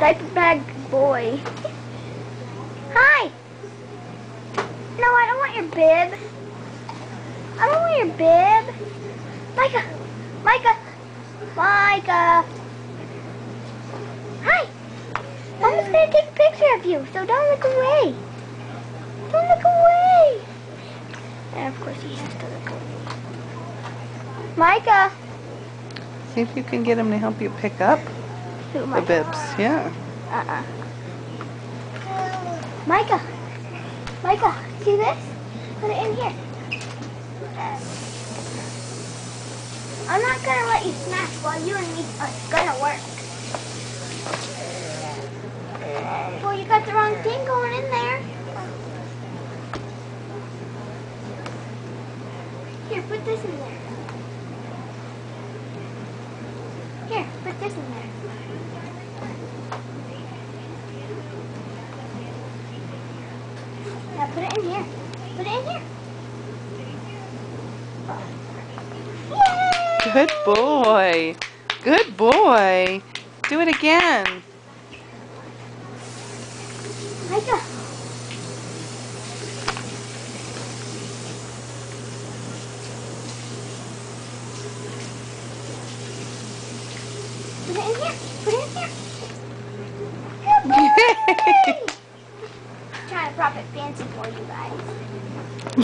Diaper bag boy. Hi! No, I don't want your bib. I don't want your bib. Micah! Micah! Micah! Hi! Mama's gonna take a picture of you, so don't look away. Don't look away! And of course he has to look away. Micah! See if you can get him to help you pick up Who, the Micah? bibs. Yeah. Micah! Micah, see this? Put it in here. I'm not gonna let you smash while you and me are gonna work. Well, you got the wrong thing going in there. Here, put this in there. Here, put this in there. Now put it in here. Put it in here. Yay! Good boy. Good boy. Do it again. Micah. Put it in here. Put it in here. Good boy! Trying to prop it fancy for you guys.